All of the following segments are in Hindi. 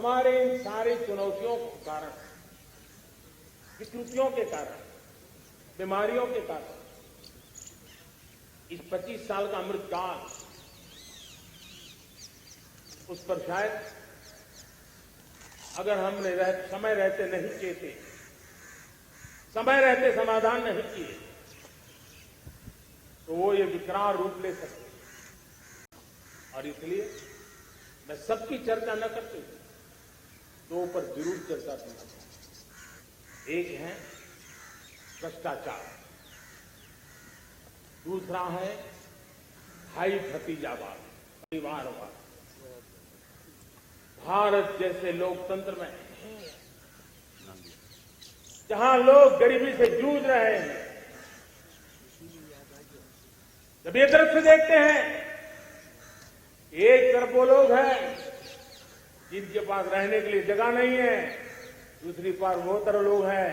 हमारे इन सारी चुनौतियों के कारण, विकृतियों के कारण, बीमारियों के कारण इस 25 साल का अमृतकाल, उस पर शायद अगर हमने समय रहते नहीं चेते, समय रहते समाधान नहीं किए, तो वो ये विकराल रूप ले सकते। और इसलिए मैं सबकी चर्चा न करते हुए दो पर जरूर चर्चा करना चाहूंगा। एक है भ्रष्टाचार, दूसरा है भाई भतीजावाद, परिवारवाद। भारत जैसे लोकतंत्र में जहां लोग गरीबी से जूझ रहे हैं, जब ये दृश्य देखते हैं, एक तरफ वो लोग हैं जिनके पास रहने के लिए जगह नहीं है, दूसरी तरफ वो तरह लोग हैं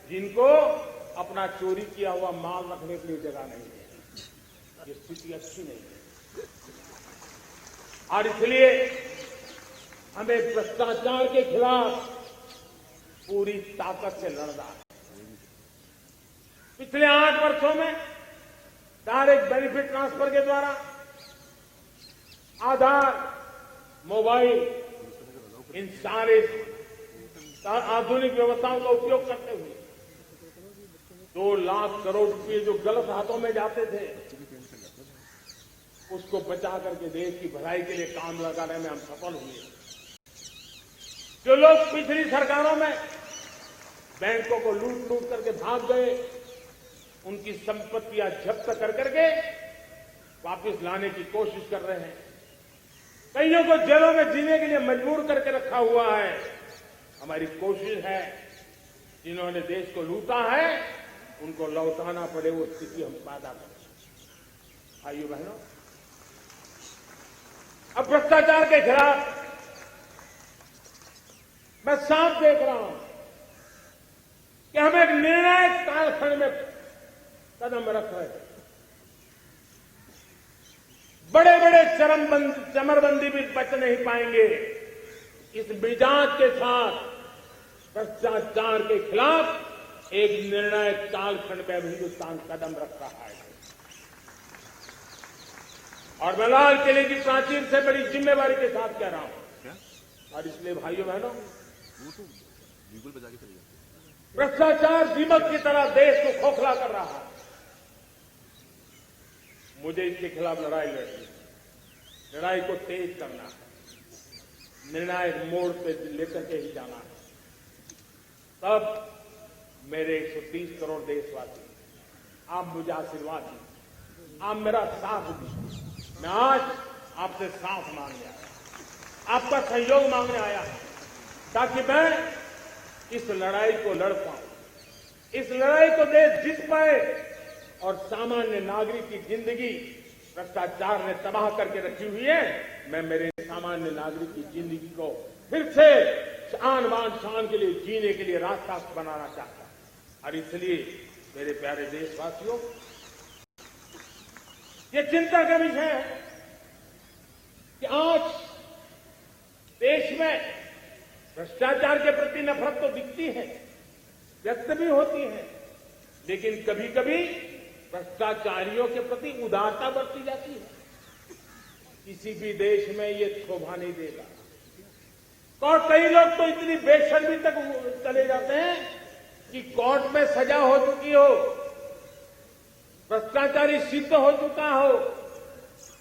जिनको अपना चोरी किया हुआ माल रखने के लिए जगह नहीं है। ये स्थिति अच्छी नहीं है और इसलिए हमें भ्रष्टाचार के खिलाफ पूरी ताकत से लड़ना है। पिछले 8 वर्षों में डायरेक्ट बेनिफिट ट्रांसफर के द्वारा आधार, मोबाइल, इन सारे आधुनिक व्यवस्थाओं का उपयोग करते हुए 2 लाख करोड़ रुपए जो गलत हाथों में जाते थे, उसको बचा करके देश की भलाई के लिए काम लगाने में हम सफल हुए। जो लोग पिछली सरकारों में बैंकों को लूट करके भाग गए, उनकी संपत्तियां जब्त कर करके वापस लाने की कोशिश कर रहे हैं। कईयों को जेलों में जीने के लिए मजबूर करके रखा हुआ है। हमारी कोशिश है जिन्होंने देश को लूटा है उनको लौटाना पड़े, वो स्थिति हम पैदा करें। भाइयों बहनों, अब भ्रष्टाचार के खिलाफ मैं साफ देख रहा हूं कि हम एक निर्णायक कालखंड में कदम रख रहे हैं। बड़े बड़े चमरबंदी भी बच नहीं पाएंगे। इस मिजाज के साथ भ्रष्टाचार के खिलाफ एक निर्णायक कालखंड में हिंदुस्तान कदम रख रहा है और मैं लाल किले की प्राचीर से बड़ी जिम्मेवारी के साथ कह रहा हूं। और इसलिए भाइयों बहनों, भ्रष्टाचार दीमक की तरह देश को खोखला कर रहा है। मुझे इसके खिलाफ लड़ाई लड़नी है, लड़ाई को तेज करना है, निर्णायक मोड़ पे लेकर के ही जाना है। तब मेरे 130 करोड़ देशवासी, आप मुझे आशीर्वाद दीजिए, आप मेरा साथ दीजिए। मैं आज आपसे साथ मांगने आया, आपका सहयोग मांगने आया ताकि मैं इस लड़ाई को लड़ पाऊं, इस लड़ाई को देश जीत पाए और सामान्य नागरिक की जिंदगी भ्रष्टाचार ने तबाह करके रखी हुई है। मैं मेरे सामान्य नागरिक की जिंदगी को फिर से शान बान शान के लिए जीने के लिए रास्ता बनाना चाहता हूं। और इसलिए मेरे प्यारे देशवासियों, ये चिंता का विषय है कि आज देश में भ्रष्टाचार के प्रति नफरत तो दिखती है, व्यक्त भी होती है, लेकिन कभी कभी भ्रष्टाचारियों के प्रति उदारता बरती जाती है। किसी भी देश में ये शोभा नहीं देगा। और कई लोग तो इतनी बेशर्मी तक चले जाते हैं कि कोर्ट में सजा हो चुकी हो, भ्रष्टाचारी सिद्ध हो चुका हो,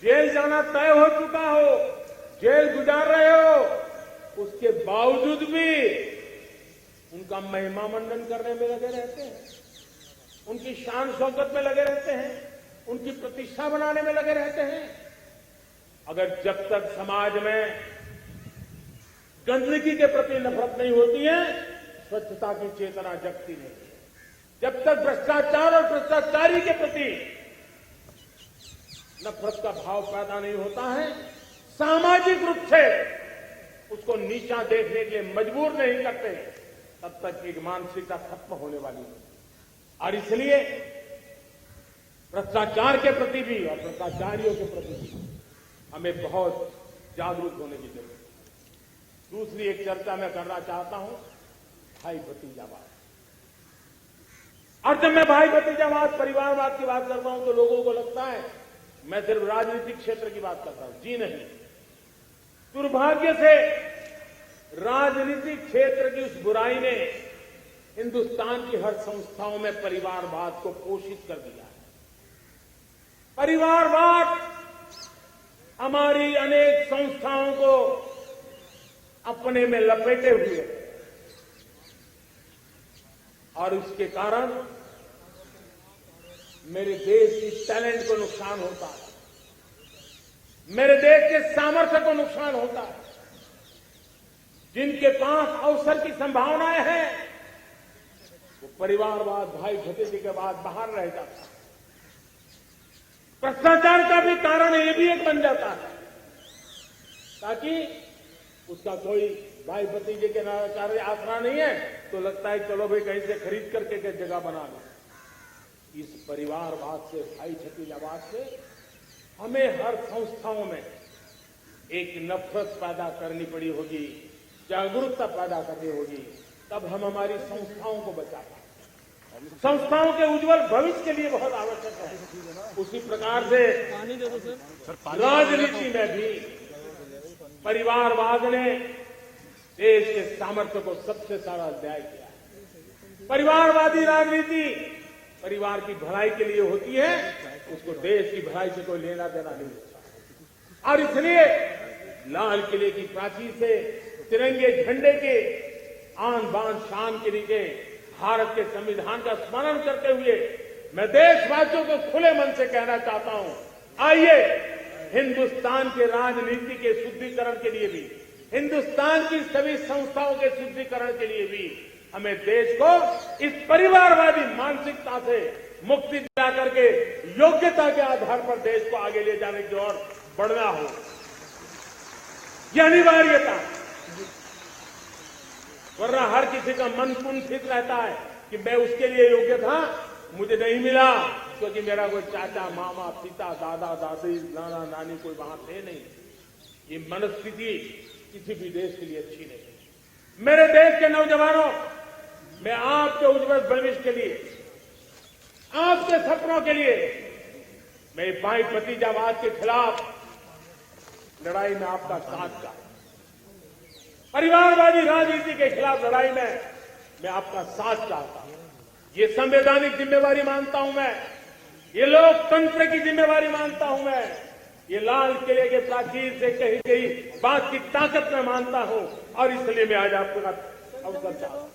जेल जाना तय हो चुका हो, जेल गुजार रहे हो, उसके बावजूद भी उनका महिमा मंडन करने में लगे रहते हैं, उनकी शान शौकत में लगे रहते हैं, उनकी प्रतिष्ठा बनाने में लगे रहते हैं। अगर जब तक समाज में गंदगी के प्रति नफरत नहीं होती है, स्वच्छता की चेतना जगती नहीं है। जब तक भ्रष्टाचार और भ्रष्टाचारी के प्रति नफरत का भाव पैदा नहीं होता है, सामाजिक रूप से उसको नीचा देखने के लिए मजबूर नहीं करते, तब तक एक मानसिकता खत्म होने वाली है। और इसलिए भ्रष्टाचार के प्रति भी और भ्रष्टाचारियों के प्रति भी हमें बहुत जागरूक होने की जरूरत है। दूसरी एक चर्चा मैं करना चाहता हूं, भाई भतीजावाद। और जब मैं भाई भतीजावाद, परिवारवाद की बात करता हूं तो लोगों को लगता है मैं सिर्फ राजनीतिक क्षेत्र की बात करता हूं। जी नहीं, दुर्भाग्य से राजनीतिक क्षेत्र की उस बुराई ने हिंदुस्तान की हर संस्थाओं में परिवारवाद को पोषित कर दिया है। परिवारवाद हमारी अनेक संस्थाओं को अपने में लपेटे हुए है और इसके कारण मेरे देश की टैलेंट को नुकसान होता है, मेरे देश के सामर्थ्य को नुकसान होता है। जिनके पास अवसर की संभावनाएं हैं वो परिवारवाद, भाई भतीजे के बाद बाहर रह जाता है। भ्रष्टाचार का भी कारण ये भी एक बन जाता है ताकि उसका कोई भाई भतीजे के कार्य आसरा नहीं है तो लगता है चलो भाई कहीं से खरीद करके के जगह बना लो। इस परिवारवाद से, भाई भतीजावाद से हमें हर संस्थाओं में एक नफरत पैदा करनी पड़ी होगी, जागरूकता पैदा करनी होगी, तब हम हमारी संस्थाओं को बचा पाएंगे। संस्थाओं के उज्जवल भविष्य के लिए बहुत आवश्यक है। उसी प्रकार से राजनीति में भी परिवारवाद ने देश के सामर्थ्य को सबसे सारा अध्याय किया है। परिवारवादी राजनीति परिवार की भलाई के लिए होती है, उसको देश की भलाई से कोई लेना देना नहीं होता। और इसलिए लाल किले की प्राचीर से तिरंगे झंडे के आन बान शान के नीचे भारत के संविधान का स्मरण करते हुए मैं देशवासियों को खुले मन से कहना चाहता हूं, आइए हिंदुस्तान के राजनीति के शुद्धिकरण के लिए भी, हिंदुस्तान की सभी संस्थाओं के शुद्धिकरण के लिए भी हमें देश को इस परिवारवादी मानसिकता से मुक्ति दिला करके योग्यता के आधार पर देश को आगे ले जाने की ओर बढ़ना हो। यह अनिवार्यता, वरना हर किसी का मन कुंठित रहता है कि मैं उसके लिए योग्य था, मुझे नहीं मिला क्योंकि मेरा कोई चाचा, मामा, पिता, दादा, दादी, नाना, नानी कोई वहां थे नहीं। ये मनस्थिति किसी भी देश के लिए अच्छी नहीं। मेरे देश के नौजवानों, मैं आपके उज्जवल भविष्य के लिए, आपके सपनों के लिए, मैं भाई भतीजावाद के खिलाफ लड़ाई में आपका साथ का, परिवारवादी राजनीति के खिलाफ लड़ाई में मैं आपका साथ चाहता हूं। ये संवैधानिक जिम्मेवारी मानता हूं मैं, ये लोकतंत्र की जिम्मेवारी मानता हूं मैं, ये लाल किले के प्राचीर से कही गई बात की ताकत मैं मानता हूं और इसलिए मैं आज आपके साथ अवसर चाहता हूं।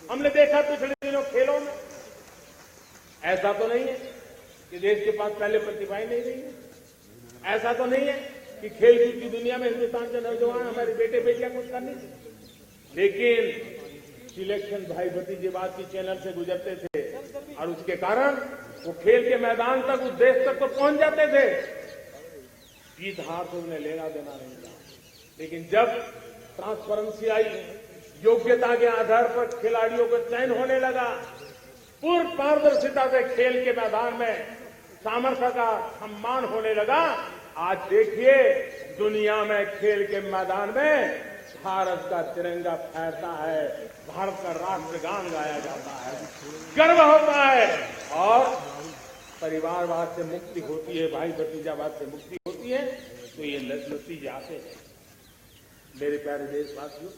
हमने देखा पिछले दिनों खेलों में, ऐसा तो नहीं है कि देश के पास पहले प्रतिभाएं नहीं रही है, ऐसा तो नहीं है कि खेल कूद की दुनिया में हिंदुस्तान के नौजवान, हमारे बेटे बेटियां कुछ कर नहीं सकते, लेकिन सिलेक्शन भाई भतीजेवाद की चैनल से गुजरते थे और उसके कारण वो खेल के मैदान तक, उस देश तक तो पहुंच जाते थे। जीत हार से उन्हें लेना देना नहीं था, लेकिन जब ट्रांसपेरेंसी आई, योग्यता के आधार पर खिलाड़ियों का चयन होने लगा, पूर्ण पारदर्शिता से खेल के मैदान में सामर्थ्य का सम्मान होने लगा, आज देखिए दुनिया में खेल के मैदान में भारत का तिरंगा फहरता है, भारत का राष्ट्रगान गाया जाता है, गर्व होता है और परिवारवाद से मुक्ति होती है, भाई भतीजावाद से मुक्ति होती है, तो ये नतीजे आते हैं। मेरे प्यारे देशवासियों,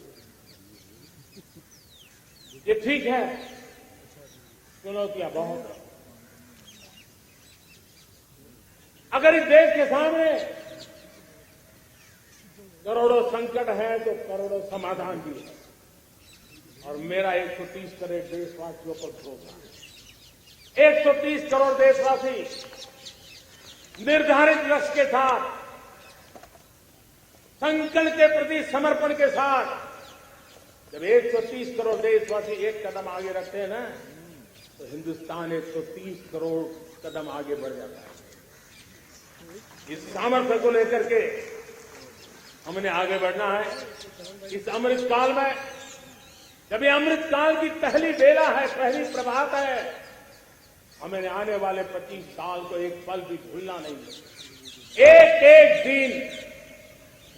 ये ठीक है, चुनौतियां बहुत हैं। अगर इस देश के सामने करोड़ों संकट है तो करोड़ों समाधान भी है और मेरा 130 करोड़ देशवासियों पर भरोसा है। 130 करोड़ देशवासी निर्धारित लक्ष्य के साथ, संकल्प के प्रति समर्पण के साथ, जब 130 करोड़ देशवासी एक कदम आगे रखते हैं ना, तो हिंदुस्तान 130 करोड़ कदम आगे बढ़ जाता है। इस सामर्थ्य को लेकर के हमने आगे बढ़ना है। इस अमृत काल में, जब ये अमृत काल की पहली बेला है, पहली प्रभात है, हमें आने वाले 25 साल को एक पल भी भूलना नहीं है। एक एक दिन,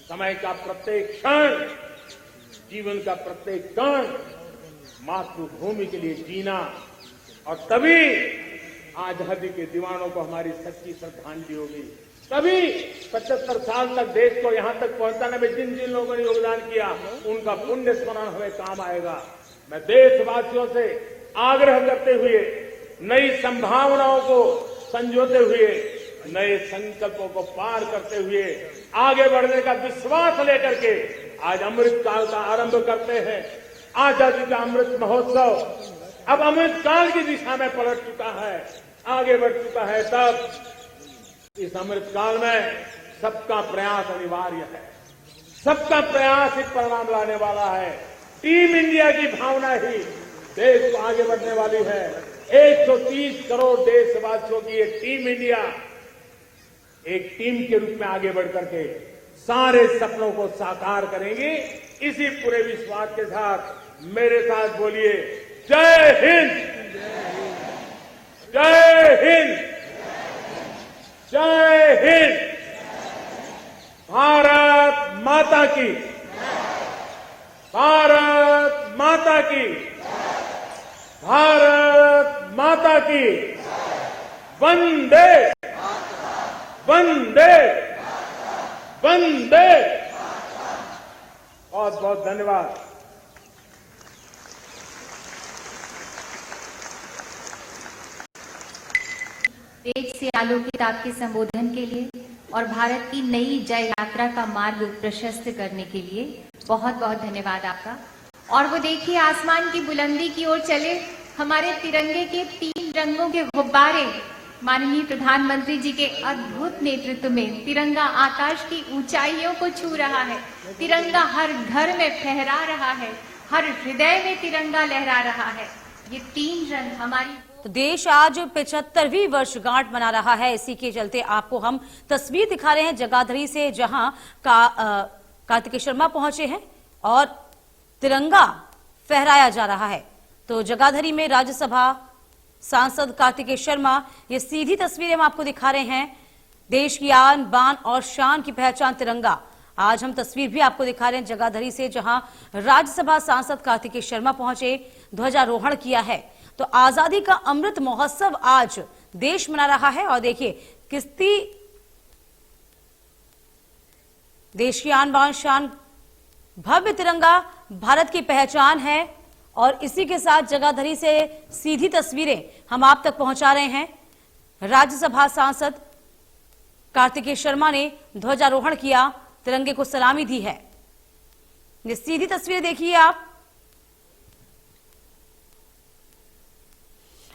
समय का प्रत्येक क्षण जीवन का प्रत्येक कण मातृभूमि के लिए जीना, और तभी आजादी के दीवानों को हमारी सच्ची श्रद्धांजलि होगी। तभी 75 साल तक देश को यहां तक पहुंचाने में जिन जिन लोगों ने योगदान किया, उनका पुण्य स्मरण हमें काम आएगा। मैं देशवासियों से आग्रह करते हुए, नई संभावनाओं को संजोते हुए, नए संकल्पों को पार करते हुए आगे बढ़ने का विश्वास लेकर के आज अमृत काल का आरंभ करते हैं। आजादी का अमृत महोत्सव अब अमृत काल की दिशा में पलट चुका है, आगे बढ़ चुका है। तब इस अमृत काल में सबका प्रयास अनिवार्य है, सबका प्रयास ही परिणाम लाने वाला है। टीम इंडिया की भावना ही देश को आगे बढ़ने वाली है। 130 करोड़ देशवासियों की एक टीम इंडिया एक टीम के रूप में आगे बढ़ करके सारे सपनों को साकार करेंगे। इसी पूरे विश्वास के साथ मेरे साथ बोलिए, जय हिंद, जय हिंद, जय हिंद। भारत माता की, भारत माता की, भारत माता की। वंदे वंदे वंदे। बहुत बहुत धन्यवाद। तेज से आलोकित आपके संबोधन के लिए और भारत की नई जय यात्रा का मार्ग प्रशस्त करने के लिए बहुत बहुत धन्यवाद आपका। और वो देखिए, आसमान की बुलंदी की ओर चले हमारे तिरंगे के 3 रंगों के गुब्बारे। माननीय प्रधानमंत्री जी के अद्भुत नेतृत्व में तिरंगा आकाश की ऊंचाइयों को छू रहा है। तिरंगा हर घर में फहरा रहा है, हर हृदय में तिरंगा लहरा रहा है। ये 3 रंग हमारी। तो देश आज 75वीं वर्षगांठ मना रहा है। इसी के चलते आपको हम तस्वीर दिखा रहे हैं जगाधरी से, जहां कार्तिकेय शर्मा पहुंचे हैं और तिरंगा फहराया जा रहा है। तो जगाधरी में राज्यसभा सांसद कार्तिकेय शर्मा, ये सीधी तस्वीरें हम आपको दिखा रहे हैं। देश की आन बान और शान की पहचान तिरंगा। आज हम तस्वीर भी आपको दिखा रहे हैं जगाधरी से, जहां राज्यसभा सांसद कार्तिकेय शर्मा पहुंचे, ध्वजारोहण किया है। तो आजादी का अमृत महोत्सव आज देश मना रहा है। और देखिए, किस्ती देश की आन बान शान, भव्य तिरंगा भारत की पहचान है। और इसी के साथ जगाधरी से सीधी तस्वीरें हम आप तक पहुंचा रहे हैं। राज्यसभा सांसद कार्तिकेय शर्मा ने ध्वजारोहण किया, तिरंगे को सलामी दी है। ये सीधी तस्वीरें देखिए आप।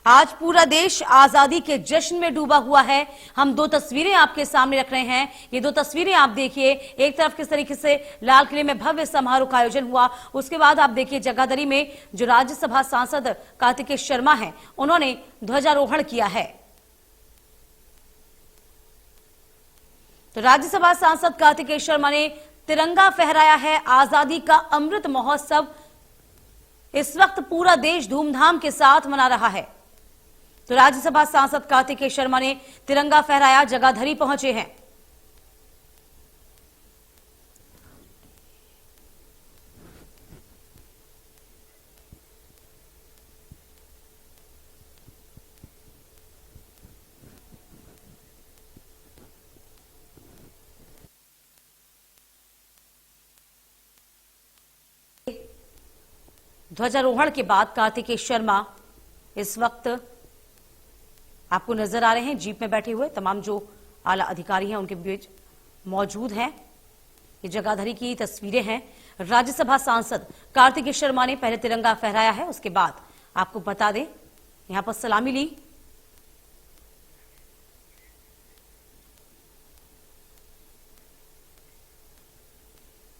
आज पूरा देश आजादी के जश्न में डूबा हुआ है। हम 2 तस्वीरें आपके सामने रख रहे हैं। ये 2 तस्वीरें आप देखिए, एक तरफ किस तरीके से लाल किले में भव्य समारोह का आयोजन हुआ, उसके बाद आप देखिए जगाधरी में जो राज्यसभा सांसद कार्तिकेय शर्मा हैं, उन्होंने ध्वजारोहण किया है। तो राज्यसभा सांसद कार्तिकेय शर्मा ने तिरंगा फहराया है। आजादी का अमृत महोत्सव इस वक्त पूरा देश धूमधाम के साथ मना रहा है। तो राज्यसभा सांसद कार्तिकेय शर्मा ने तिरंगा फहराया, जगाधरी पहुंचे हैं। ध्वजारोहण के बाद कार्तिकेय शर्मा इस वक्त आपको नजर आ रहे हैं, जीप में बैठे हुए। तमाम जो आला अधिकारी हैं उनके बीच मौजूद हैं। ये जगाधरी की तस्वीरें हैं। राज्यसभा सांसद कार्तिकेय शर्मा ने पहले तिरंगा फहराया है, उसके बाद आपको बता दें यहां पर सलामी ली।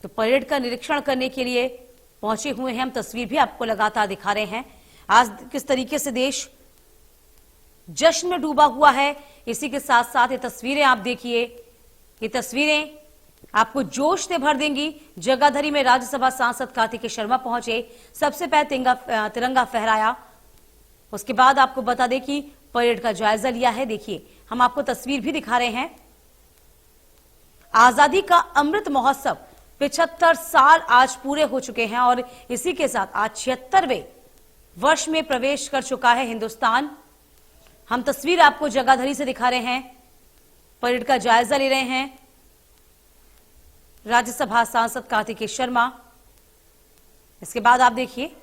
तो परेड का निरीक्षण करने के लिए पहुंचे हुए हैं। हम तस्वीर भी आपको लगातार दिखा रहे हैं। आज किस तरीके से देश जश्न में डूबा हुआ है। इसी के साथ साथ ये तस्वीरें आप देखिए, ये तस्वीरें आपको जोश से भर देंगी। जगाधरी में राज्यसभा सांसद कार्तिकेय शर्मा पहुंचे, सबसे पहले तिरंगा फहराया, उसके बाद आपको बता दें कि परेड का जायजा लिया है। देखिए, हम आपको तस्वीर भी दिखा रहे हैं। आजादी का अमृत महोत्सव 75 साल आज पूरे हो चुके हैं और इसी के साथ आज 76वें वर्ष में प्रवेश कर चुका है हिंदुस्तान। हम तस्वीर आपको जगाधरी से दिखा रहे हैं, परेड का जायजा ले रहे हैं राज्यसभा सांसद कार्तिकेय शर्मा। इसके बाद आप देखिए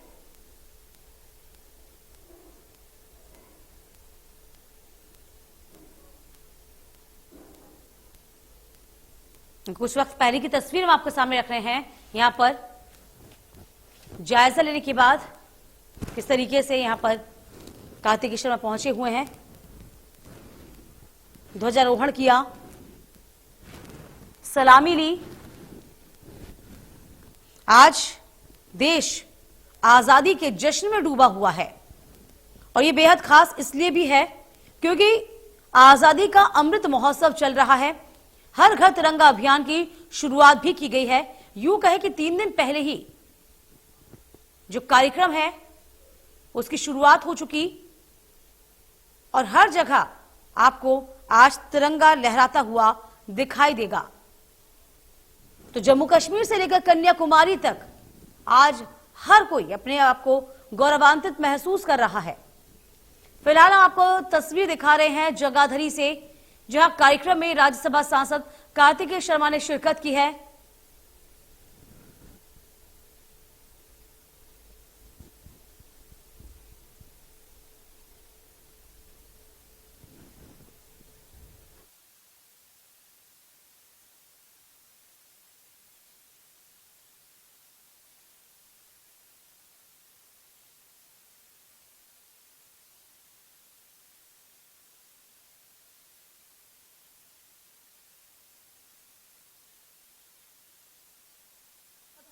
कुछ वक्त पहले की तस्वीर हम आपके सामने रख रहे हैं। यहां पर जायजा लेने के बाद किस तरीके से यहां पर कार्तिकेय शर्मा पहुंचे हुए हैं, ध्वजारोहण किया, सलामी ली। आज देश आजादी के जश्न में डूबा हुआ है और यह बेहद खास इसलिए भी है क्योंकि आजादी का अमृत महोत्सव चल रहा है। हर घर तिरंगा अभियान की शुरुआत भी की गई है। यूं कहे कि 3 दिन पहले ही जो कार्यक्रम है उसकी शुरुआत हो चुकी और हर जगह आपको आज तिरंगा लहराता हुआ दिखाई देगा। तो जम्मू कश्मीर से लेकर कन्याकुमारी तक आज हर कोई अपने आप को गौरवान्वित महसूस कर रहा है। फिलहाल हम आपको तस्वीर दिखा रहे हैं जगाधरी से, जहां कार्यक्रम में राज्यसभा सांसद कार्तिकेय शर्मा ने शिरकत की है।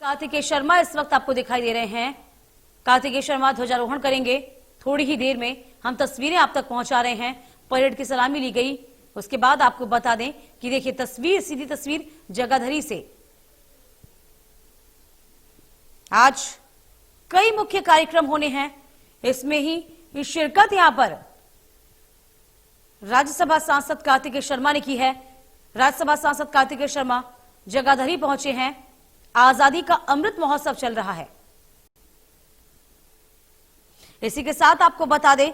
कार्तिकेय शर्मा इस वक्त आपको दिखाई दे रहे हैं। कार्तिकेय शर्मा ध्वजारोहण करेंगे। थोड़ी ही देर में हम तस्वीरें आप तक पहुंचा रहे हैं। परेड की सलामी ली गई, उसके बाद आपको बता दें कि देखिए तस्वीर, सीधी तस्वीर जगाधरी से। आज कई मुख्य कार्यक्रम होने हैं, इसमें ही शिरकत यहां पर राज्यसभा सांसद कार्तिकेय शर्मा ने की है। राज्यसभा सांसद कार्तिकेय शर्मा जगाधरी पहुंचे हैं। आजादी का अमृत महोत्सव चल रहा है। इसी के साथ आपको बता दें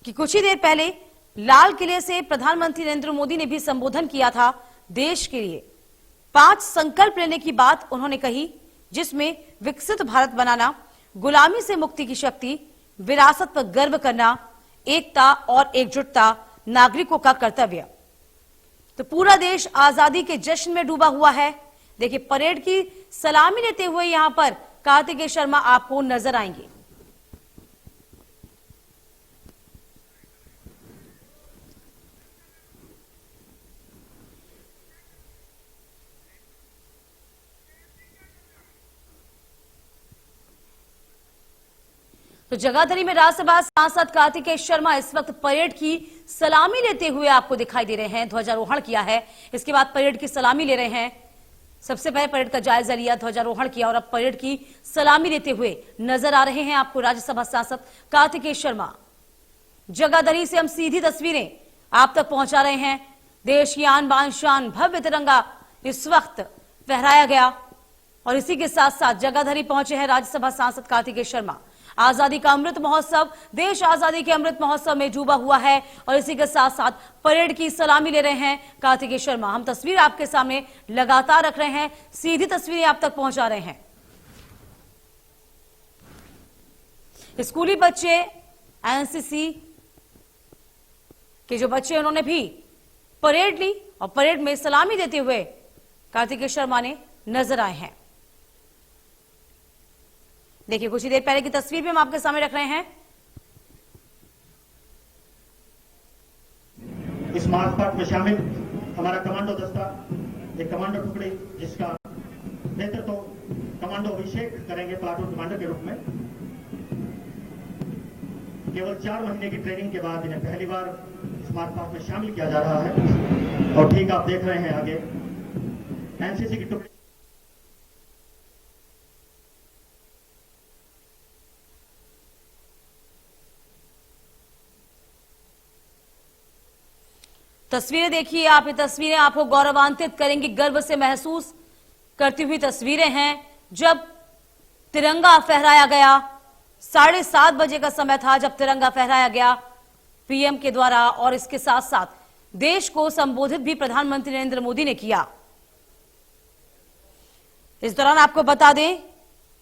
कि कुछ ही देर पहले लाल किले से प्रधानमंत्री नरेंद्र मोदी ने भी संबोधन किया था। देश के लिए 5 संकल्प लेने की बात उन्होंने कही, जिसमें विकसित भारत बनाना, गुलामी से मुक्ति की शक्ति, विरासत पर गर्व करना, एकता और एकजुटता नागरिकों का कर्तव्य। तो पूरा देश आजादी के जश्न में डूबा हुआ है। देखिए परेड की सलामी लेते हुए यहां पर कार्तिकेय शर्मा आपको नजर आएंगे। तो जगाधरी में राज्यसभा सांसद कार्तिकेय शर्मा इस वक्त परेड की सलामी लेते हुए आपको दिखाई दे रहे हैं। ध्वजारोहण किया है, इसके बाद परेड की सलामी ले रहे हैं। सबसे पहले परेड का जायजा लिया, ध्वजारोहण किया और अब परेड की सलामी लेते हुए नजर आ रहे हैं आपको राज्यसभा सांसद कार्तिकेय शर्मा। जगाधरी से हम सीधी तस्वीरें आप तक पहुंचा रहे हैं। देश की आन बान शान भव्य तिरंगा इस वक्त फहराया गया और इसी के साथ साथ जगाधरी पहुंचे हैं राज्यसभा सांसद कार्तिकेय शर्मा। आजादी का अमृत महोत्सव, देश आजादी के अमृत महोत्सव में डूबा हुआ है और इसी के साथ साथ परेड की सलामी ले रहे हैं कार्तिकेय शर्मा। हम तस्वीर आपके सामने लगातार रख रहे हैं, सीधी तस्वीरें आप तक पहुंचा रहे हैं। स्कूली बच्चे, एनसीसी के जो बच्चे, उन्होंने भी परेड ली और परेड में सलामी देते हुए कार्तिकेय शर्मा ने नजर आए हैं। देखिए कुछ ही देर पहले की तस्वीर भी हम आपके सामने रख रहे हैं। इस मार्च पास्ट में शामिल हमारा कमांडो दस्ता, एक कमांडो टुकड़ी जिसका नेतृत्व कमांडो अभिषेक करेंगे प्लाटून कमांडर के रूप में। केवल 4 महीने की ट्रेनिंग के बाद इन्हें पहली बार इस मार्च पास्ट में शामिल किया जा रहा है और ठीक आप देख रहे हैं आगे एनसीसी की टुकड़ी। तस्वीरें देखिए आप, ये तस्वीरें आपको गौरवान्वित करेंगी, गर्व से महसूस करती हुई तस्वीरें हैं जब तिरंगा फहराया गया। 7:30 बजे का समय था जब तिरंगा फहराया गया पीएम के द्वारा, और इसके साथ साथ देश को संबोधित भी प्रधानमंत्री नरेंद्र मोदी ने किया। इस दौरान आपको बता दें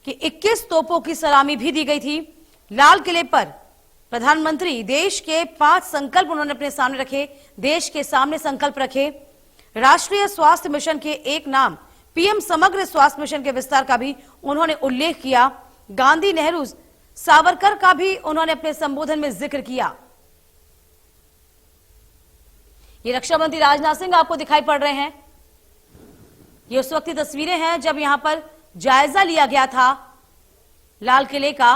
कि 21 तोपों की सलामी भी दी गई थी। लाल किले पर प्रधानमंत्री देश के 5 संकल्प उन्होंने अपने सामने रखे, देश के सामने संकल्प रखे। राष्ट्रीय स्वास्थ्य मिशन के एक नाम पीएम समग्र स्वास्थ्य मिशन के विस्तार का भी उन्होंने उल्लेख किया। गांधी, नेहरू, सावरकर का भी उन्होंने अपने संबोधन में जिक्र किया। ये रक्षा मंत्री राजनाथ सिंह आपको दिखाई पड़ रहे हैं। ये उस वक्त की तस्वीरें हैं जब यहां पर जायजा लिया गया था लाल किले का।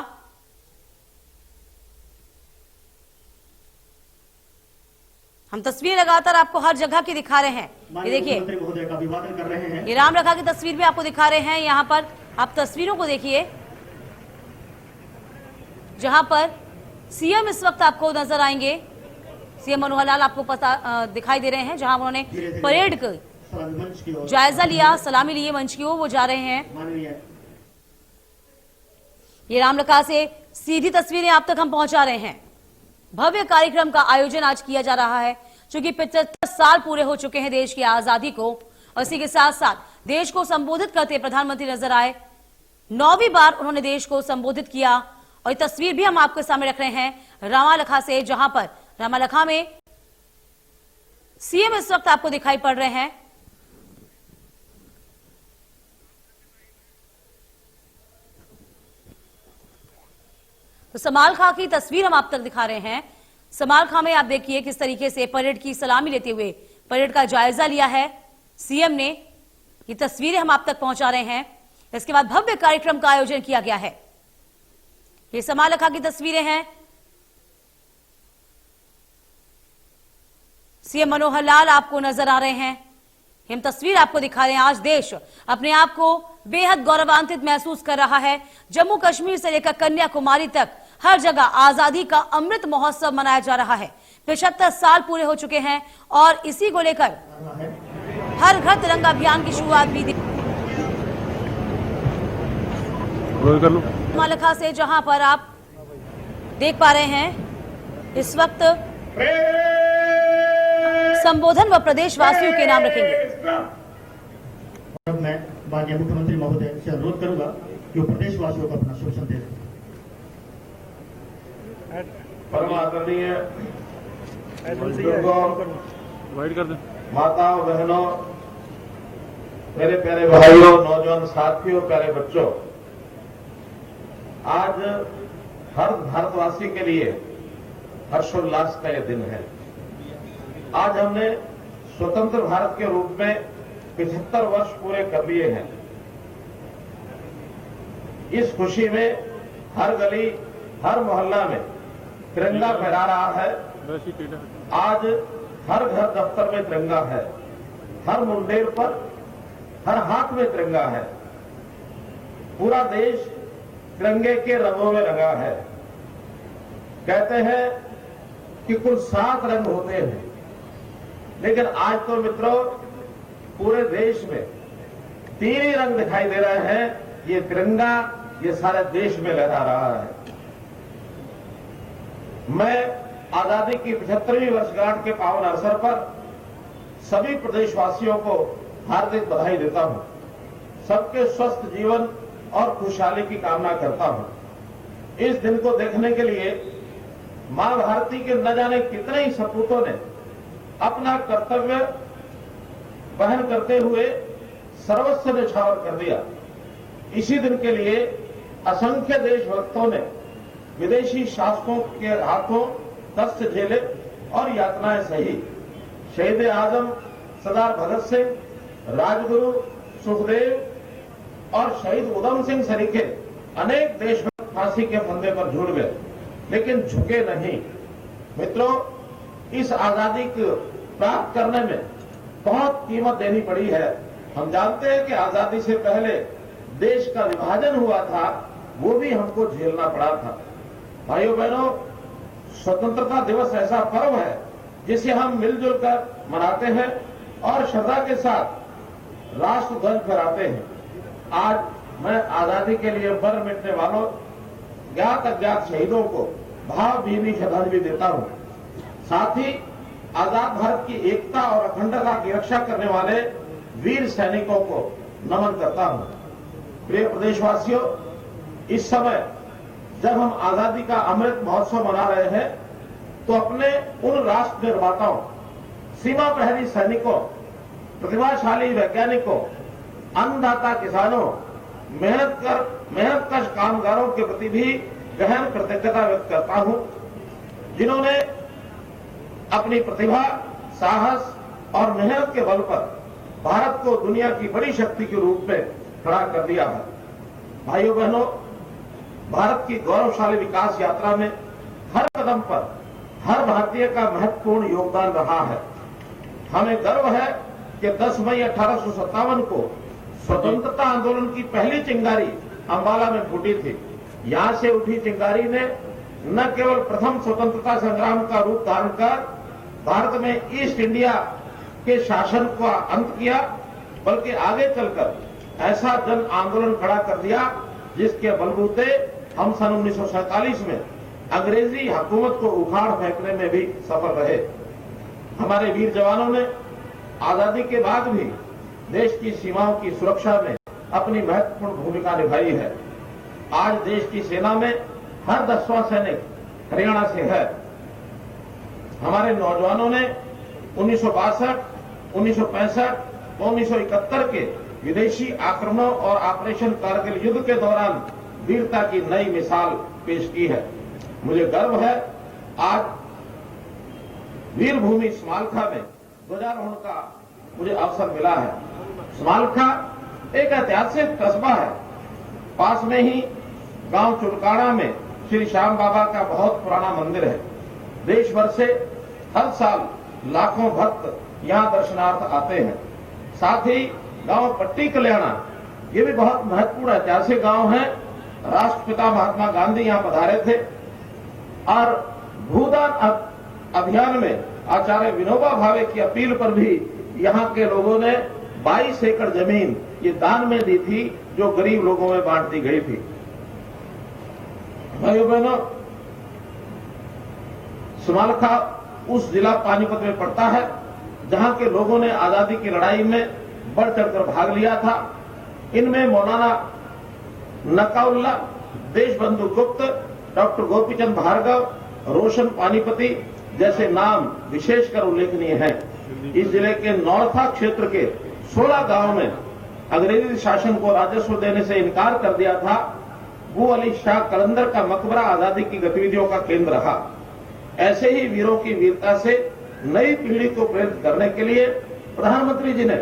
हम तस्वीरें लगातार आपको हर जगह की दिखा रहे हैं। ये देखिए, महोदय का अभिवादन कर रहे हैं। ये रामलखा की तस्वीर भी आपको दिखा रहे हैं। यहां पर आप तस्वीरों को देखिए जहां पर सीएम इस वक्त आपको नजर आएंगे। सीएम मनोहर लाल आपको दिखाई दे रहे हैं, जहां उन्होंने परेड का जायजा लिया, सलामी लिए, मंच की ओर वो जा रहे हैं। ये रामलखा से सीधी तस्वीरें आप तक हम पहुंचा रहे हैं। भव्य कार्यक्रम का आयोजन आज किया जा रहा है, क्योंकि 75 साल पूरे हो चुके हैं देश की आजादी को, और इसी के साथ साथ देश को संबोधित करते प्रधानमंत्री नजर आए। 9वीं बार उन्होंने देश को संबोधित किया, और ये तस्वीर भी हम आपके सामने रख रहे हैं रामालखा से, जहां पर रामालखा में सीएम इस वक्त आपको दिखाई पड़ रहे हैं। तो समालखा की तस्वीर हम आप तक दिखा रहे हैं। समालखा में आप देखिए किस तरीके से परेड की सलामी लेते हुए परेड का जायजा लिया है सीएम ने। ये तस्वीरें हम आप तक पहुंचा रहे हैं। इसके बाद भव्य कार्यक्रम का आयोजन किया गया है। ये समालखा की तस्वीरें हैं। सीएम मनोहर लाल आपको नजर आ रहे हैं। हम तस्वीर आपको दिखा रहे हैं। आज देश अपने आप को बेहद गौरवान्वित महसूस कर रहा है। जम्मू कश्मीर से लेकर कन्याकुमारी तक हर जगह आजादी का अमृत महोत्सव मनाया जा रहा है। 75 साल पूरे हो चुके हैं, और इसी को लेकर हर घर तिरंगा अभियान की शुरुआत भी समालखा से, जहां पर आप देख पा रहे हैं इस वक्त संबोधन व प्रदेशवासियों के नाम रखेंगे। अब मैं माननीय मुख्यमंत्री महोदय से अनुरोध करूंगा कि वो प्रदेशवासियों को अपना शुभ संदेश दें। परम आदरणीय माताओं, बहनों, मेरे प्यारे भाइयों, नौजवान साथियों, प्यारे बच्चों, आज हर भारतवासी के लिए हर्षोल्लास का यह दिन है। आज हमने स्वतंत्र भारत के रूप में 75 वर्ष पूरे कर लिए हैं। इस खुशी में हर गली, हर मोहल्ला में तिरंगा फहरा रहा है। आज हर घर दफ्तर में तिरंगा है, हर मुंडेर पर, हर हाथ में तिरंगा है। पूरा देश तिरंगे के रंगों में रंगा है। कहते हैं कि कुल 7 रंग होते हैं, लेकिन आज तो मित्रों पूरे देश में 3 ही रंग दिखाई दे रहे हैं। ये तिरंगा ये सारे देश में लहरा रहा है। मैं आजादी की 75वीं वर्षगांठ के पावन अवसर पर सभी प्रदेशवासियों को हार्दिक बधाई देता हूं। सबके स्वस्थ जीवन और खुशहाली की कामना करता हूं। इस दिन को देखने के लिए मां भारती के न जाने कितने ही सपूतों ने अपना कर्तव्य वहन करते हुए सर्वस्व न्यौछावर कर दिया। इसी दिन के लिए असंख्य देशभक्तों ने विदेशी शासकों के हाथों कष्ट झेले और यातनाएं सही। शहीद आजम सरदार भगत सिंह, राजगुरु सुखदेव और शहीद उधम सिंह सरीखे अनेक देशभक्त फांसी के फंदे पर झूल गए, लेकिन झुके नहीं। मित्रों, इस आजादी को प्राप्त करने में बहुत कीमत देनी पड़ी है। हम जानते हैं कि आजादी से पहले देश का विभाजन हुआ था, वो भी हमको झेलना पड़ा था। भाइयों बहनों, स्वतंत्रता दिवस ऐसा पर्व है जिसे हम मिलजुल कर मनाते हैं और श्रद्धा के साथ राष्ट्र ध्वज फहराते हैं। आज मैं आजादी के लिए मर मिटने वालों ज्ञात अज्ञात शहीदों को भावभीनी श्रद्धांजलि देता हूं। साथ ही आजाद भारत की एकता और अखंडता की रक्षा करने वाले वीर सैनिकों को नमन करता हूं। प्रिय प्रदेशवासियों, इस समय जब हम आजादी का अमृत महोत्सव मना रहे हैं, तो अपने उन राष्ट्र निर्माताओं, सीमा प्रहरी सैनिकों, प्रतिभाशाली वैज्ञानिकों, अन्नदाता किसानों, मेहनतकश कामगारों के प्रति भी गहन कृतज्ञता व्यक्त करता हूं, जिन्होंने अपनी प्रतिभा, साहस और मेहनत के बल पर भारत को दुनिया की बड़ी शक्ति के रूप में खड़ा कर दिया है। भाइयों बहनों, भारत की गौरवशाली विकास यात्रा में हर कदम पर हर भारतीय का महत्वपूर्ण योगदान रहा है। हमें गर्व है कि 10 मई 1857 को स्वतंत्रता आंदोलन की पहली चिंगारी अंबाला में फूटी थी। यहां से उठी चिंगारी ने न केवल प्रथम स्वतंत्रता संग्राम का रूप धारण कर भारत में ईस्ट इंडिया के शासन का अंत किया, बल्कि आगे चलकर ऐसा जन आंदोलन खड़ा कर दिया जिसके बलबूते हम सन 1947 में अंग्रेजी हुकूमत को उखाड़ फेंकने में भी सफल रहे। हमारे वीर जवानों ने आजादी के बाद भी देश की सीमाओं की सुरक्षा में अपनी महत्वपूर्ण भूमिका निभाई है। आज देश की सेना में हर 10वां सैनिक हरियाणा से है। हमारे नौजवानों ने 1962, 1965 और 1971 के विदेशी आक्रमणों और ऑपरेशन कारगिल युद्ध के दौरान वीरता की नई मिसाल पेश की है। मुझे गर्व है आज वीरभूमि स्मारका में ध्वजारोहण का मुझे अवसर मिला है। स्मारका एक ऐतिहासिक कस्बा है। पास में ही गांव चुलकाड़ा में श्री श्याम बाबा का बहुत पुराना मंदिर है। देश भर से हर साल लाखों भक्त यहां दर्शनार्थ आते हैं। साथ ही गांव पट्टी कल्याणा, ये भी बहुत महत्वपूर्ण ऐतिहासिक गांव है। राष्ट्रपिता महात्मा गांधी यहां पधारे थे और भूदान अभियान में आचार्य विनोबा भावे की अपील पर भी यहां के लोगों ने 22 एकड़ जमीन ये दान में दी थी, जो गरीब लोगों में बांट दी गई थी। भाइयों बहनों, स्मारका उस जिला पानीपत में पड़ता है जहां के लोगों ने आजादी की लड़ाई में बढ़ चढ़कर भाग लिया था। इनमें मौलाना नकाउल्ला, देशबंधु गुप्त, डॉक्टर गोपीचंद भार्गव, रोशन पानीपति जैसे नाम विशेषकर उल्लेखनीय हैं। इस जिले के नौरथा क्षेत्र के 16 गांव में अंग्रेजी शासन को राजस्व देने से इनकार कर दिया था। वो अली शाह कलंदर का मकबरा आजादी की गतिविधियों का केंद्र रहा। ऐसे ही वीरों की वीरता से नई पीढ़ी को प्रेरित करने के लिए प्रधानमंत्री जी ने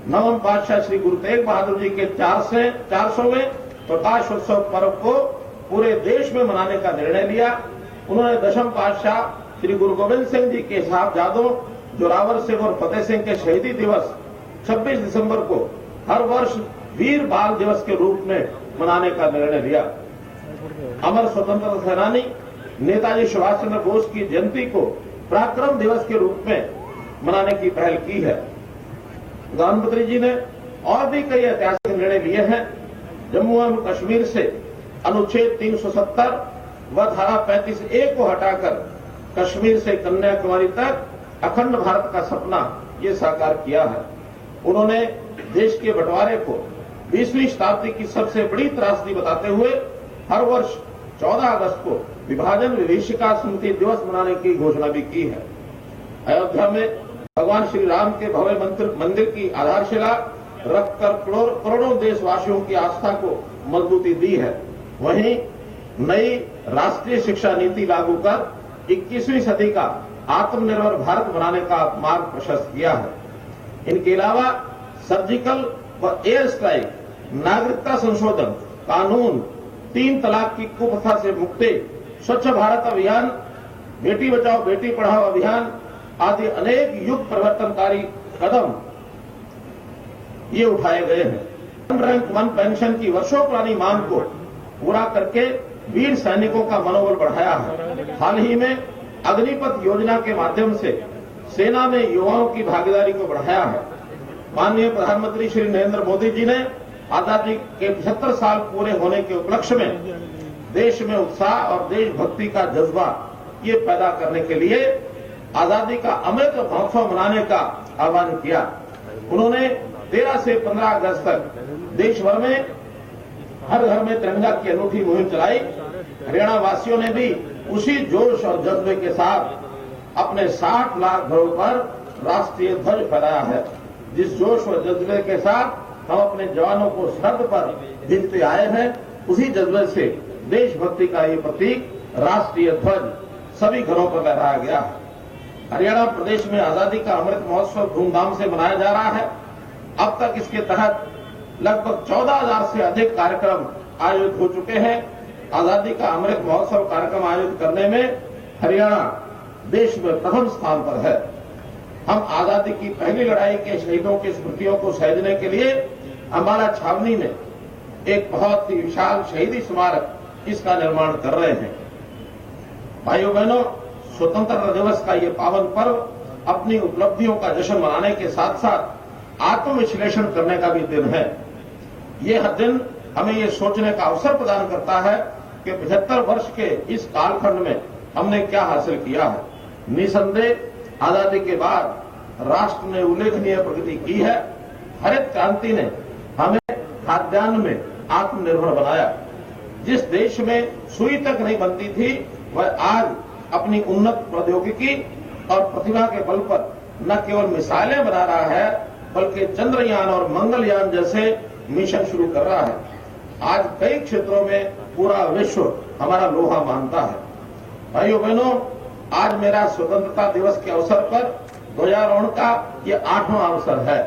नवम पातशाह श्री गुरु तेग बहादुर जी के 400वें प्रकाशोत्सव पर्व को पूरे देश में मनाने का निर्णय लिया। उन्होंने दशम पातशाह श्री गुरु गोविंद सिंह जी के साहबजादों जोरावर सिंह और फतेह सिंह के शहीदी दिवस 26 दिसंबर को हर वर्ष वीर बाल दिवस के रूप में मनाने का निर्णय लिया। अमर स्वतंत्रता सेनानी नेताजी सुभाष चंद्र बोस की जयंती को पराक्रम दिवस के रूप में मनाने की पहल की है। प्रधानमंत्री जी ने और भी कई ऐतिहासिक निर्णय लिए हैं। जम्मू एवं कश्मीर से अनुच्छेद 370 व धारा 35A को हटाकर कश्मीर से कन्याकुमारी तक अखंड भारत का सपना ये साकार किया है। उन्होंने देश के बंटवारे को 20वीं शताब्दी की सबसे बड़ी त्रासदी बताते हुए हर वर्ष 14 अगस्त को विभाजन विभीषिका स्मृति दिवस मनाने की घोषणा भी की है। अयोध्या में भगवान श्री राम के भव्य मंदिर की आधारशिला रखकर करोड़ों देशवासियों की आस्था को मजबूती दी है। वहीं नई राष्ट्रीय शिक्षा नीति लागू कर 21वीं सदी का आत्मनिर्भर भारत बनाने का मार्ग प्रशस्त किया है। इनके अलावा सर्जिकल व एयर स्ट्राइक, नागरिकता संशोधन कानून, 3 तलाक की कुप्रथा से मुक्ति, स्वच्छ भारत अभियान, बेटी बचाओ बेटी पढ़ाओ अभियान आदि अनेक युग परिवर्तनकारी कदम ये उठाए गए हैं। वन रैंक वन पेंशन की वर्षों पुरानी मांग को पूरा करके वीर सैनिकों का मनोबल बढ़ाया है। हाल ही में अग्निपथ योजना के माध्यम से सेना में युवाओं की भागीदारी को बढ़ाया है। माननीय प्रधानमंत्री श्री नरेंद्र मोदी जी ने आजादी के 75 साल पूरे होने के उपलक्ष्य में देश में उत्साह और देशभक्ति का जज्बा ये पैदा करने के लिए आजादी का अमृत महोत्सव मनाने का आह्वान किया। उन्होंने 13 से 15 अगस्त तक देश भर में हर घर में तिरंगा की अनूठी मुहिम चलाई। हरियाणा वासियों ने भी उसी जोश और जज्बे के साथ अपने 60 लाख घरों पर राष्ट्रीय ध्वज फहराया है। जिस जोश और जज्बे के साथ हम अपने जवानों को सरहद पर भेजते आए हैं, उसी जज्बे से देशभक्ति का ये प्रतीक राष्ट्रीय ध्वज सभी घरों पर लहराया गया है। हरियाणा प्रदेश में आजादी का अमृत महोत्सव धूमधाम से मनाया जा रहा है। अब तक इसके तहत लगभग 14,000 से अधिक कार्यक्रम आयोजित हो चुके हैं। आजादी का अमृत महोत्सव कार्यक्रम आयोजित करने में हरियाणा देश में प्रथम स्थान पर है। हम आजादी की पहली लड़ाई के शहीदों की स्मृतियों को सहेजने के लिए अम्बाला छावनी में एक बहुत ही विशाल शहीदी स्मारक इसका निर्माण कर रहे हैं। भाइयों बहनों, स्वतंत्रता दिवस का ये पावन पर्व अपनी उपलब्धियों का जश्न मनाने के साथ साथ आत्मविश्लेषण करने का भी दिन है। ये दिन हमें ये सोचने का अवसर प्रदान करता है कि 75 वर्ष के इस कालखंड में हमने क्या हासिल किया है। निसंदेह आजादी के बाद राष्ट्र ने उल्लेखनीय प्रगति की है। हरित क्रांति ने हमें खाद्यान्न में आत्मनिर्भर बनाया। जिस देश में सुई तक नहीं बनती थी, वह आज अपनी उन्नत प्रौद्योगिकी और प्रतिभा के बल पर न केवल मिसाइलें बना रहा है, बल्कि चंद्रयान और मंगलयान जैसे मिशन शुरू कर रहा है। आज कई क्षेत्रों में पूरा विश्व हमारा लोहा मानता है। भाइयों बहनों, आज मेरा स्वतंत्रता दिवस के अवसर पर ध्वजारोहण का ये 8वां अवसर है।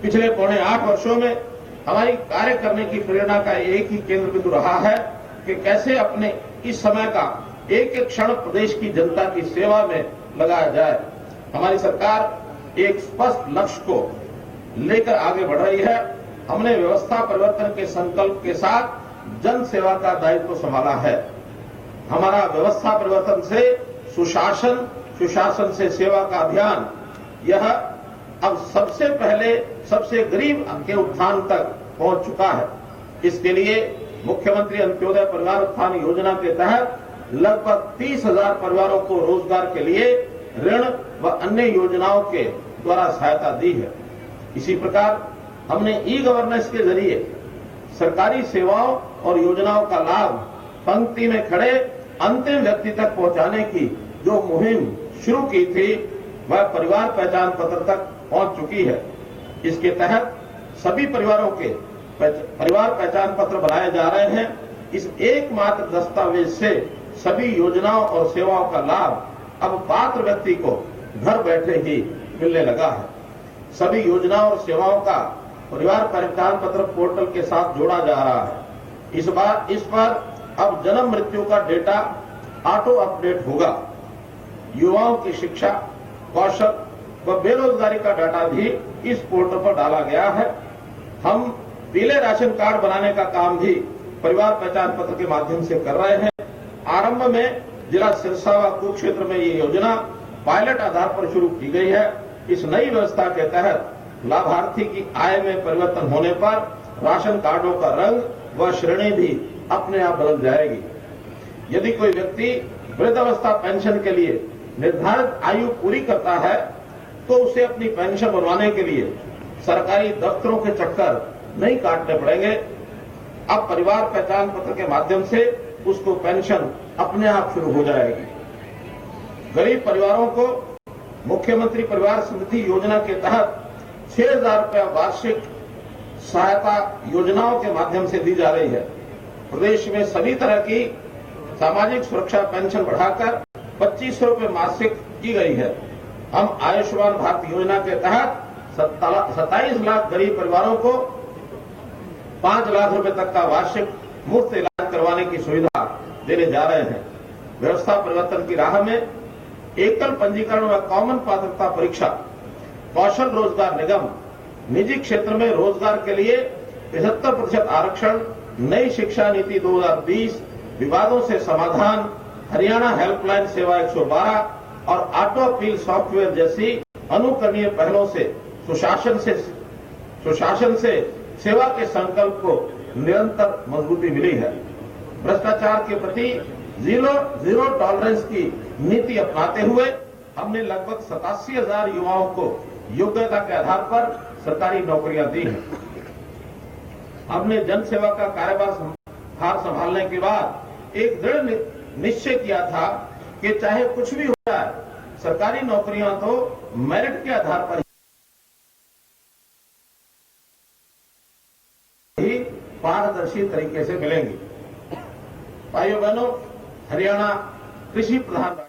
पिछले पौने 8 वर्षों में हमारी कार्य करने की प्रेरणा का एक ही केंद्र बिंदु रहा है कि कैसे अपने इस समय का एक एक क्षण प्रदेश की जनता की सेवा में लगाया जाए। हमारी सरकार एक स्पष्ट लक्ष्य को लेकर आगे बढ़ रही है। हमने व्यवस्था परिवर्तन के संकल्प के साथ जन सेवा का दायित्व संभाला है। हमारा व्यवस्था परिवर्तन से सुशासन, सुशासन से सेवा का अभियान, यह अब सबसे पहले सबसे गरीब के उत्थान तक पहुंच चुका है। इसके लिए मुख्यमंत्री अंत्योदय परिवार उत्थान योजना के तहत लगभग 30,000 परिवारों को रोजगार के लिए ऋण व अन्य योजनाओं के द्वारा सहायता दी है। इसी प्रकार हमने ई गवर्नेंस के जरिए सरकारी सेवाओं और योजनाओं का लाभ पंक्ति में खड़े अंतिम व्यक्ति तक पहुंचाने की जो मुहिम शुरू की थी, वह परिवार पहचान पत्र तक पहुंच चुकी है। इसके तहत सभी परिवारों के परिवार पहचान पत्र बनाए जा रहे हैं। इस एकमात्र दस्तावेज से सभी योजनाओं और सेवाओं का लाभ अब पात्र व्यक्ति को घर बैठे ही मिलने लगा है। सभी योजनाओं और सेवाओं का परिवार पहचान पत्र पोर्टल के साथ जोड़ा जा रहा है। इस पर अब जन्म मृत्यु का डेटा ऑटो अपडेट होगा। युवाओं की शिक्षा, कौशल व बेरोजगारी का डाटा भी इस पोर्टल पर डाला गया है। हम पीले राशन कार्ड बनाने का काम भी परिवार पहचान पत्र के माध्यम से कर रहे हैं। आरंभ में जिला सिरसा व कुरुक्षेत्र में ये योजना पायलट आधार पर शुरू की गई है। इस नई व्यवस्था के तहत लाभार्थी की आय में परिवर्तन होने पर राशन कार्डों का रंग व श्रेणी भी अपने आप बदल जाएगी। यदि कोई व्यक्ति वृद्धावस्था पेंशन के लिए निर्धारित आयु पूरी करता है, तो उसे अपनी पेंशन बनवाने के लिए सरकारी दफ्तरों के चक्कर नहीं काटने पड़ेंगे। अब परिवार पहचान पत्र के माध्यम से उसको पेंशन अपने आप शुरू हो जाएगी। गरीब परिवारों को मुख्यमंत्री परिवार समृद्धि योजना के तहत 6,000 रुपया वार्षिक सहायता योजनाओं के माध्यम से दी जा रही है। प्रदेश में सभी तरह की सामाजिक सुरक्षा पेंशन बढ़ाकर 2,500 रुपये मासिक की गई है। हम आयुष्मान भारत योजना के तहत 27 लाख गरीब परिवारों को 5 लाख रुपए तक का वार्षिक मुफ्त इलाज करवाने की सुविधा देने जा रहे हैं। व्यवस्था परिवर्तन की राह में एकल पंजीकरण व कॉमन पात्रता परीक्षा, कौशल रोजगार निगम, निजी क्षेत्र में रोजगार के लिए 75% आरक्षण, नई शिक्षा नीति 2020, विवादों से समाधान, हरियाणा हेल्पलाइन सेवा 112 और ऑटो अपील सॉफ्टवेयर जैसी अनुकरणीय पहलों से सुशासन से सेवा के संकल्प को निरंतर मजबूती मिली है। भ्रष्टाचार के प्रति जीरो टॉलरेंस की नीति अपनाते हुए हमने लगभग 87,000 युवाओं को योग्यता के आधार पर सरकारी नौकरियां दी हैं। हमने जन सेवा का कार्यभार संभालने के बाद एक दृढ़ निश्चय किया था कि चाहे कुछ भी हो जाए, सरकारी नौकरियां तो मेरिट के आधार पर ही पारदर्शी तरीके से मिलेंगी। भाइयों बहनों, हरियाणा कृषि प्रधान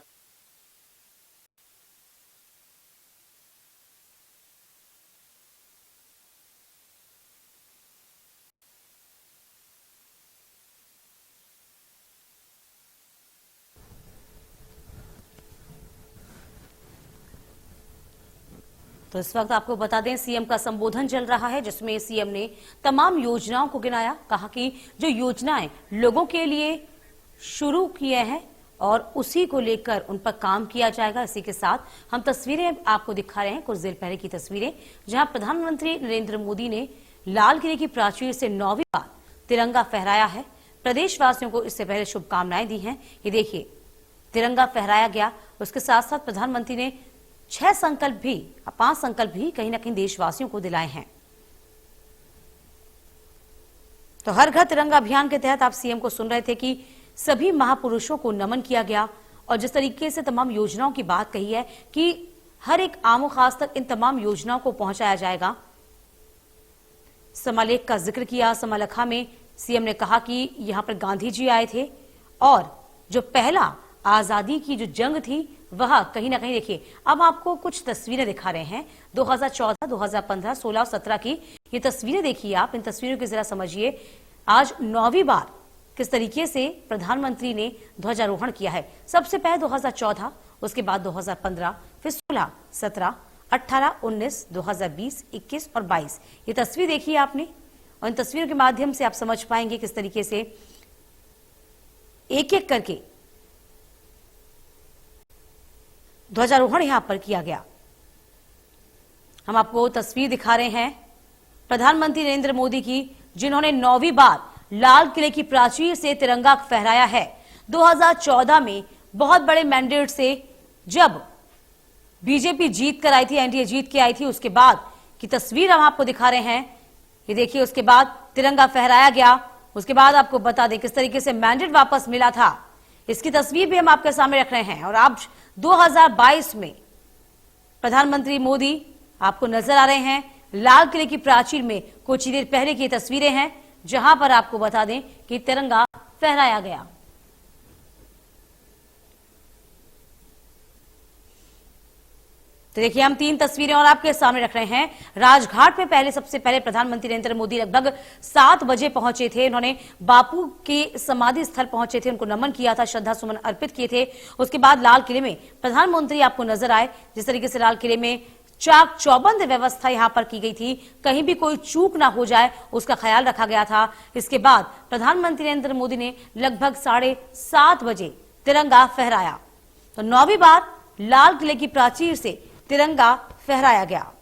तो इस वक्त आपको बता दें, सीएम का संबोधन चल रहा है जिसमें सीएम ने तमाम योजनाओं को गिनाया। कहा कि जो योजनाएं लोगों के लिए शुरू किए हैं और उसी को लेकर उन पर काम किया जाएगा। इसी के साथ हम तस्वीरें आपको दिखा रहे हैं, कुछ देर पहले की तस्वीरें, जहां प्रधानमंत्री नरेंद्र मोदी ने लाल किले की प्राचीर से 9वीं बार तिरंगा फहराया है। प्रदेशवासियों को इससे पहले शुभकामनाएं दी हैं। ये देखिए, तिरंगा फहराया गया। उसके साथ साथ प्रधानमंत्री ने 5 संकल्प भी कहीं ना कहीं देशवासियों को दिलाए हैं। तो हर घर तिरंगा अभियान के तहत आप सीएम को सुन रहे थे कि सभी महापुरुषों को नमन किया गया और जिस तरीके से तमाम योजनाओं की बात कही है कि हर एक आमो खास तक इन तमाम योजनाओं को पहुंचाया जाएगा। समालेख का जिक्र किया। समालखा में सीएम ने कहा कि यहां पर गांधी जी आए थे और जो पहला आजादी की जो जंग थी वह कहीं ना कहीं, देखिए अब आपको कुछ तस्वीरें दिखा रहे हैं 2014, 2015, 16 और 17 की ये तस्वीरें देखिए आप। इन तस्वीरों की जरा समझिए। आज 9वीं बार किस तरीके से प्रधानमंत्री ने ध्वजारोहण किया है। सबसे पहले 2014, उसके बाद 2015, फिर 16, 17, 18, 19, 2020, 21 और 22। ये तस्वीर देखिए आपने और इन तस्वीरों के माध्यम से आप समझ पाएंगे किस तरीके से एक एक करके ध्वजारोहण यहां पर किया गया। हम आपको तस्वीर दिखा रहे हैं प्रधानमंत्री नरेंद्र मोदी की, जिन्होंने 9वीं बार लाल किले की प्राचीर से तिरंगा फहराया है। 2014 में बहुत बड़े मैंडेट से जब बीजेपी जीत कर आई थी, एनडीए जीत के आई थी, उसके बाद की तस्वीर हम आपको दिखा रहे हैं। ये देखिए, उसके बाद तिरंगा फहराया गया। उसके बाद आपको बता दें किस तरीके से मैंडेट वापस मिला था, इसकी तस्वीर भी हम आपके सामने रख रहे हैं। और आप 2022 में प्रधानमंत्री मोदी आपको नजर आ रहे हैं लाल किले की प्राचीर में। कुछ ही देर पहले की तस्वीरें हैं जहां पर आपको बता दें कि तिरंगा फहराया गया। तो देखिए, हम 3 तस्वीरें और आपके सामने रख रहे हैं। राजघाट में सबसे पहले प्रधानमंत्री नरेंद्र मोदी लगभग 7 बजे पहुंचे थे। उन्होंने बापू के समाधि स्थल पहुंचे थे, उनको नमन किया था, श्रद्धा सुमन अर्पित किए थे। उसके बाद लाल किले में प्रधानमंत्री आपको नजर आए। जिस तरीके से लाल किले में चाक चौबंद व्यवस्था यहां पर की गई थी, कहीं भी कोई चूक ना हो जाए उसका ख्याल रखा गया था। इसके बाद प्रधानमंत्री नरेंद्र मोदी ने लगभग 7:30 बजे तिरंगा फहराया। तो 9वीं बार लाल किले की प्राचीर से तिरंगा फहराया गया।